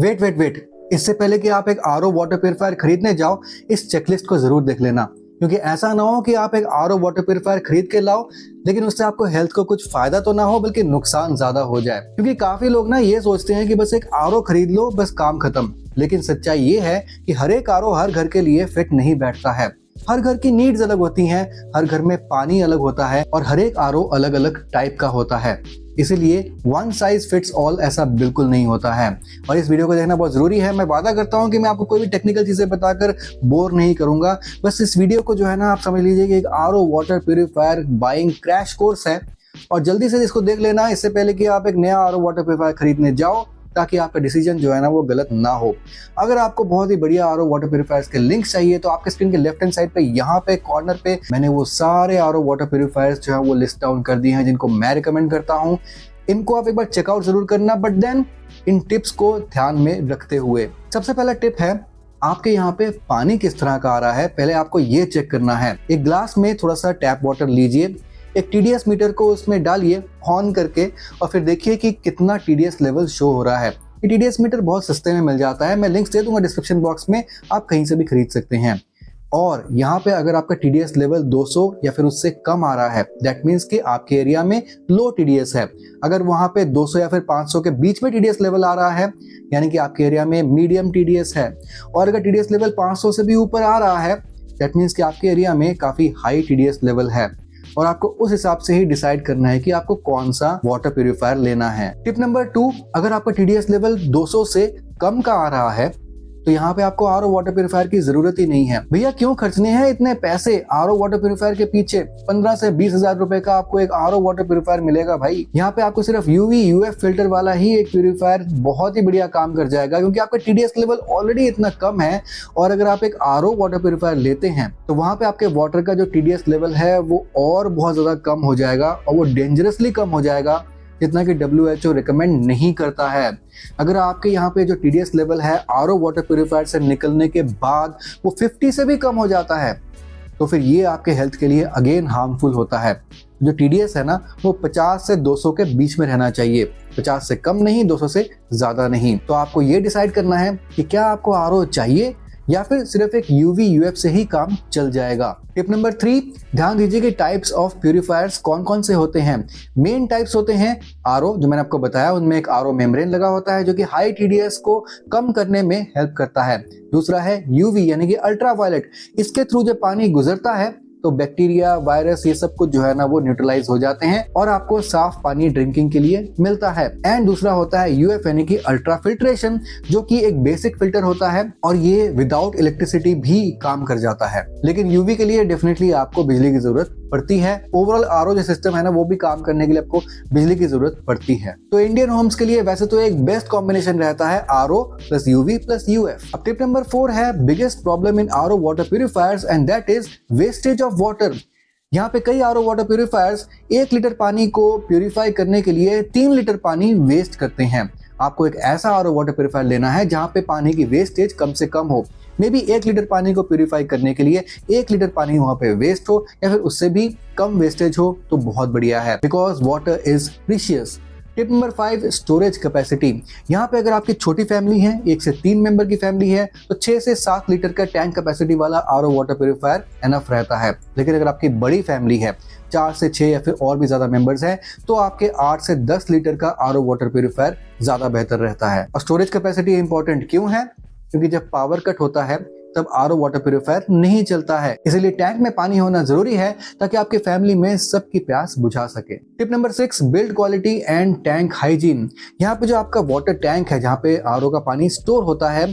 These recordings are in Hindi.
वेट वेट वेट, इससे पहले कि आप एक आरओ वाटर प्यूरिफायर खरीदने जाओ, इस चेकलिस्ट को जरूर देख लेना, क्योंकि ऐसा ना हो कि आप एक आरओ वाटर प्यूरिफायर खरीद के लाओ लेकिन उससे आपको हेल्थ को कुछ फायदा तो ना हो बल्कि नुकसान ज्यादा हो जाए। क्योंकि काफी लोग ना ये सोचते हैं कि बस एक आरओ खरीद लो, बस काम खत्म। लेकिन सच्चाई ये है कि हर एक आरओ हर घर के लिए फिट नहीं बैठता है। हर घर की नीड्स अलग होती हैं, हर घर में पानी अलग होता है और हर एक आरओ अलग अलग टाइप का होता है। इसीलिए वन साइज फिट्स ऑल ऐसा बिल्कुल नहीं होता है। और इस वीडियो को देखना बहुत जरूरी है। मैं वादा करता हूं कि मैं आपको कोई भी टेक्निकल चीजें बताकर बोर नहीं करूंगा। बस इस वीडियो को जो है ना, आप समझ लीजिए कि एक RO water purifier buying crash course है, और जल्दी से इसको देख लेना इससे पहले कि आप एक नया आरओ वाटर प्यूरिफायर खरीदने जाओ, ताकि आपका डिसीजन जो है ना वो गलत ना हो। अगर आपको बहुत ही बढ़िया आरओ वाटर प्यूरिफायर्स के लिंक चाहिए तो आपके स्क्रीन के लेफ्ट हैंड साइड पे यहाँ पे कॉर्नर पे मैंने वो सारे आरओ वाटर प्यूरिफायर्स जो है वो लिस्ट डाउन कर दिए हैं जिनको मैं रिकमेंड करता हूँ। इनको आप एक बार चेकआउट जरूर करना, बट देन इन टिप्स को ध्यान में रखते हुए सबसे पहला टिप है, आपके यहाँ पे पानी किस तरह का आ रहा है पहले आपको ये चेक करना है। एक ग्लास में थोड़ा सा टैप वाटर लीजिए, एक टीडीएस मीटर को उसमें डालिए ऑन करके, और फिर देखिए कि कितना टीडीएस लेवल शो हो रहा है। ये टीडीएस मीटर बहुत सस्ते में मिल जाता है, मैं लिंक्स दे दूंगा डिस्क्रिप्शन बॉक्स में, आप कहीं से भी खरीद सकते हैं। और यहाँ पे अगर आपका टीडीएस लेवल 200 या फिर उससे कम आ रहा है, दैट मीन्स कि आपके एरिया में लो टीडीएस है। अगर वहाँ पे 200 या फिर 500 के बीच में टीडीएस लेवल आ रहा है, यानी कि आपके एरिया में मीडियम टीडीएस है। और अगर टीडीएस लेवल 500 से भी ऊपर आ रहा है, दैट मीन्स कि आपके एरिया में काफी हाई टीडीएस लेवल है। और आपको उस हिसाब से ही डिसाइड करना है कि आपको कौन सा वाटर प्यूरिफायर लेना है। टिप नंबर 2, अगर आपका टीडीएस लेवल 200 से कम का आ रहा है तो यहाँ पे आपको आरओ वाटर प्यूरिफायर की जरूरत ही नहीं है। भैया क्यों खर्चने हैं इतने पैसे आरओ वाटर प्यूरिफायर के पीछे? 15 से 20 हजार रुपए का आपको एक आरओ वाटर प्यूरिफायर मिलेगा भाई। यहाँ पे आपको सिर्फ यूवी यूएफ फिल्टर वाला ही एक प्यूरिफायर बहुत ही बढ़िया काम कर जाएगा, क्योंकि आपका टीडीएस लेवल ऑलरेडी इतना कम है। और अगर आप एक आरओ वाटर प्यूरिफायर लेते हैं तो वहां पे आपके वाटर का जो टीडीएस लेवल है वो और बहुत ज्यादा कम हो जाएगा, और वो डेंजरसली कम हो जाएगा, जितना कि WHO रिकमेंड नहीं करता है। अगर आपके यहाँ पे जो टीडीएस लेवल है आरओ वाटर प्यूरिफायर से निकलने के बाद वो 50 से भी कम हो जाता है, तो फिर ये आपके हेल्थ के लिए अगेन हार्मफुल होता है। जो टीडीएस है ना वो 50 से 200 के बीच में रहना चाहिए, 50 से कम नहीं, 200 से ज्यादा नहीं। तो आपको ये डिसाइड करना है कि क्या आपको आरओ चाहिए या फिर सिर्फ एक यूवी यूएफ से ही काम चल जाएगा। टिप नंबर 3, ध्यान दीजिए कि टाइप्स ऑफ प्यूरिफायर्स कौन कौन से होते हैं। मेन टाइप्स होते हैं आरओ, जो मैंने आपको बताया, उनमें एक आरओ मेम्ब्रेन लगा होता है जो कि हाई टीडीएस को कम करने में हेल्प करता है। दूसरा है यूवी यानी कि अल्ट्रावायलेट, इसके थ्रू जब पानी गुजरता है तो बैक्टीरिया, वायरस, ये सब कुछ जो है ना वो न्यूट्रलाइज हो जाते हैं और आपको साफ पानी ड्रिंकिंग के लिए मिलता है। एंड दूसरा होता है यूएफ यानी कि अल्ट्रा फिल्ट्रेशन, जो कि एक बेसिक फिल्टर होता है और ये विदाउट इलेक्ट्रिसिटी भी काम कर जाता है। लेकिन यूवी के लिए डेफिनेटली आपको बिजली की जरूरत पड़ती है। ओवरऑल आरओ जो सिस्टम है ना वो भी काम करने के लिए आपको बिजली की जरूरत पड़ती है। तो इंडियन होम्स के लिए वैसे तो एक बेस्ट कॉम्बिनेशन रहता है RO plus UV plus UF. अब टिप नंबर 4 है biggest problem in RO water purifiers, and that is wastage of water. यहाँ पे कई आरओ वाटर प्यूरिफायर्स 1 लीटर पानी को प्यूरिफाई करने के लिए 3 लीटर पानी वेस्ट करते हैं। आपको एक ऐसा आरओ वाटर प्यूरिफायर लेना है जहाँ पे पानी की वेस्टेज कम से कम हो। मे बी 1 लीटर पानी को प्यूरिफाई करने के लिए 1 लीटर पानी वहां पे वेस्ट हो, या फिर उससे भी कम वेस्टेज हो तो बहुत बढ़िया है, because water is precious. Tip number 5, storage capacity. यहाँ पे अगर आपकी छोटी फैमिली है, 1 से 3 मेंबर की फैमिली है, तो 6 से 7 लीटर का टैंक कैपेसिटी वाला आरओ वाटर प्यूरिफायर एनफ रहता है। लेकिन अगर आपकी बड़ी फैमिली है, 4 से 6 या फिर और भी ज्यादा मेंबर्स हैं, तो आपके 8 से 10 लीटर का आरओ वाटर प्यूरिफायर ज्यादा बेहतर रहता है। और स्टोरेज कैपेसिटी इंपॉर्टेंट क्यों है? क्योंकि जब पावर कट होता है तब आरओ वाटर प्यूरिफायर नहीं चलता है, इसलिए टैंक में पानी होना जरूरी है ताकि आपके फैमिली में सबकी प्यास बुझा सके। Tip number 6, build quality and tank hygiene. यहाँ पे जो आपका वाटर टैंक है जहाँ पे आरओ का पानी स्टोर होता है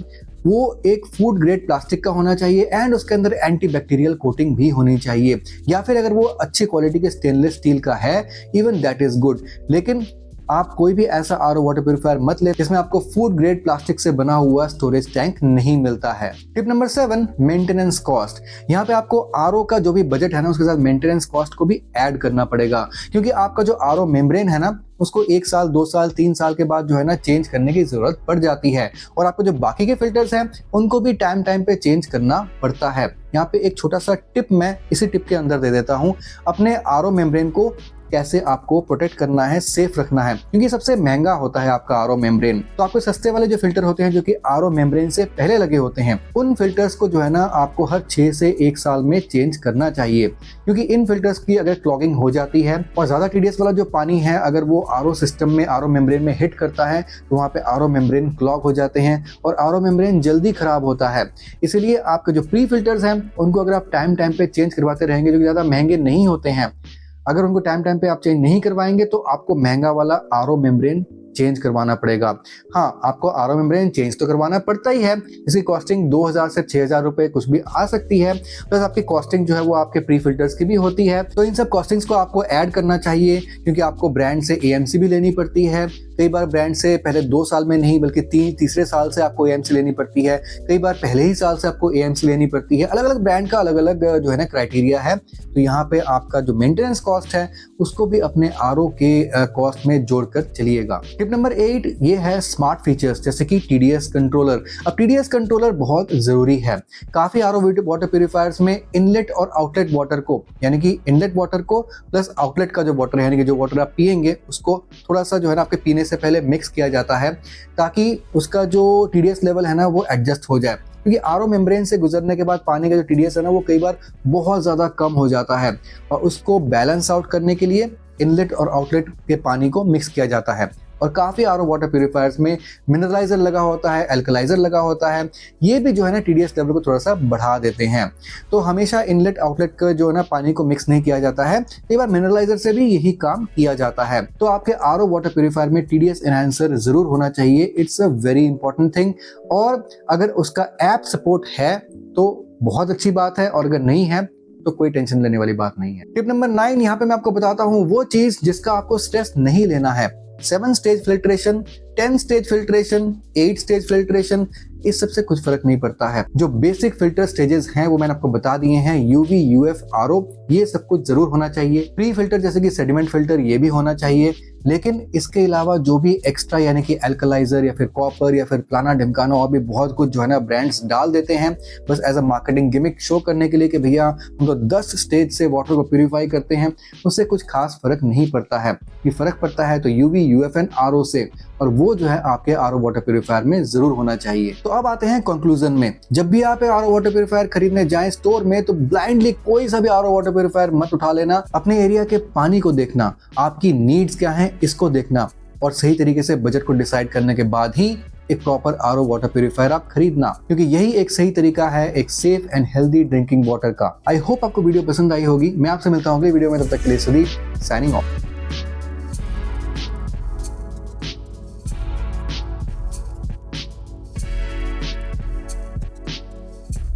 वो एक फूड ग्रेड प्लास्टिक का होना चाहिए, एंड उसके अंदर एंटीबैक्टीरियल कोटिंग भी होनी चाहिए, या फिर अगर वो अच्छी क्वालिटी के स्टेनलेस स्टील का है, इवन दैट इज गुड। लेकिन आप कोई भी ऐसा आरओ वाटर प्यूरिफायर मत ले जिसमें आपको फूड ग्रेड प्लास्टिक से बना हुआ स्टोरेज टैंक नहीं मिलता है। Tip number 7, maintenance cost. यहाँ पे आपको आरओ का जो भी बजट है ना उसके साथ मेंटेनेंस कॉस्ट को भी ऐड करना पड़ेगा, क्योंकि आपका जो आरओ मेम्ब्रेन है ना उसको 1 साल, 2 साल, 3 साल के बाद जो है ना चेंज करने की जरूरत पड़ जाती है, और आपको जो बाकी के फिल्टर्स हैं उनको भी टाइम टाइम पे चेंज करना पड़ता है। यहाँ पे एक छोटा सा टिप मैं इसी टिप के अंदर दे देता हूँ। अपने आरओ मेम्ब्रेन को कैसे आपको प्रोटेक्ट करना है, सेफ रखना है, क्योंकि सबसे महंगा होता है आपका आरओ मेम्ब्रेन। तो आपको सस्ते वाले जो फिल्टर होते हैं जो कि आरओ मेम्ब्रेन से पहले लगे होते हैं, उन फिल्टर्स को जो है ना आपको हर 6 से 1 साल में चेंज करना चाहिए, क्योंकि इन फिल्टर्स की अगर क्लॉगिंग हो जाती है और ज्यादा टीडीएस वाला जो पानी है अगर वो आरओ सिस्टम में, आरओ मेम्ब्रेन में हिट करता है तो वहाँ पे आरओ मेम्ब्रेन क्लॉग हो जाते हैं और आरओ मेम्ब्रेन जल्दी खराब होता है। इसलिए आपके जो प्री फिल्टर्स हैं उनको अगर आप टाइम टाइम पे चेंज करवाते रहेंगे, जो कि ज्यादा महंगे नहीं होते हैं, अगर उनको टाइम टाइम पे आप चेंज नहीं करवाएंगे तो आपको महंगा वाला आरओ मेम्ब्रेन चेंज करवाना पड़ेगा। हाँ, आपको आरओ मेम्ब्रेन चेंज तो करवाना पड़ता ही है, इसकी कॉस्टिंग 2000 से 6000 रुपए कुछ भी आ सकती है, प्लस आपकी कॉस्टिंग जो है वो आपके प्री फिल्टर्स की भी होती है। तो इन सब कॉस्टिंग्स को आपको ऐड करना चाहिए, क्योंकि आपको ब्रांड से एएमसी भी लेनी पड़ती है। कई बार ब्रांड से पहले 2 साल में नहीं बल्कि तीसरे साल से आपको एएमसी लेनी पड़ती है, कई बार पहले ही साल से आपको एएमसी लेनी पड़ती है। अलग अलग ब्रांड का अलग अलग जो है ना क्राइटेरिया है। तो यहाँ पे आपका जो मेंटेनेंस कॉस्ट है उसको भी अपने आरओ के कॉस्ट में जोड़कर चलिएगा। टिप नंबर 8 ये है स्मार्ट फीचर्स, जैसे कि टीडीएस कंट्रोलर। अब टीडीएस कंट्रोलर बहुत जरूरी है। काफी आरओ वाटर प्यूरिफायर्स में इनलेट और आउटलेट वाटर को, यानी कि इनलेट वाटर को प्लस आउटलेट का जो वाटर है, यानी कि जो वाटर आप पिएंगे उसको थोड़ा सा जो है ना आपके पीने से पहले मिक्स किया जाता है, ताकि उसका जो टीडीएस लेवल है ना वो एडजस्ट हो जाए। क्योंकि आरओ मेम्ब्रेन से गुजरने के बाद पानी का जो टीडीएस है ना वो कई बार बहुत ज्यादा कम हो जाता है और उसको बैलेंस आउट करने के लिए इनलेट और आउटलेट के पानी को मिक्स किया जाता है। और काफी आरओ वाटर प्यूरिफायर्स में मिनरलाइजर लगा होता है, एल्कलाइजर लगा होता है, ये भी जो है ना टीडीएस लेवल को थोड़ा सा बढ़ा देते हैं। तो हमेशा इनलेट आउटलेट का जो है ना पानी को मिक्स नहीं किया जाता है, कई बार मिनरलाइजर से भी यही काम किया जाता है। तो आपके आरओ वाटर प्यूरिफायर में टीडीएस एनहांसर जरूर होना चाहिए, it's a very important thing. और अगर उसका ऐप सपोर्ट है तो बहुत अच्छी बात है, और अगर नहीं है तो कोई टेंशन लेने वाली बात नहीं है। टिप नंबर 9 यहाँ पे मैं आपको बताता हूँ वो चीज जिसका आपको स्ट्रेस नहीं लेना है। 7 stage filtration, 10 stage filtration, 8 stage filtration, इस सबसे कुछ फर्क नहीं पड़ता है। जो बेसिक फिल्टर स्टेजेस हैं वो मैंने आपको बता दिए हैं, यूवी, यूएफ, आरओ, ये सब कुछ जरूर होना चाहिए। प्री फिल्टर जैसे कि सेडिमेंट फिल्टर ये भी होना चाहिए, लेकिन इसके अलावा जो भी एक्स्ट्रा यानी कि एल्कलाइजर या फिर कॉपर या फिर प्लाना ढिमकाना और भी बहुत कुछ जो है ना ब्रांड्स डाल देते हैं बस as a marketing gimmick show करने के लिए कि भैया हम तो 10 स्टेज से वाटर को प्यूरिफाई करते हैं, उससे कुछ खास फर्क नहीं पड़ता है। ये फर्क पड़ता है तो यूवी, यूएफ एंड आरओ से, और वो जो है आपके आरओ वाटर प्यूरिफायर में जरूर होना चाहिए। तो अब आते हैं कंक्लूजन में। जब भी आप आरओ वाटर प्यूरिफायर खरीदने जाएं स्टोर में तो ब्लाइंडली कोई सा भी आरओ वाटर प्यूरिफायर मत उठा लेना। अपने एरिया के पानी को देखना, आपकी नीड्स क्या है इसको देखना, और सही तरीके से बजट को डिसाइड करने के बाद ही एक प्रॉपर आरओ वाटर प्यूरिफायर आप खरीदना, क्योंकि यही एक सही तरीका है एक safe and healthy drinking water का। आई होप आपको वीडियो पसंद आई होगी। मैं आपसे मिलता हूँ अगली वीडियो में, तब तक के लिए सुदीप साइनिंग ऑफ।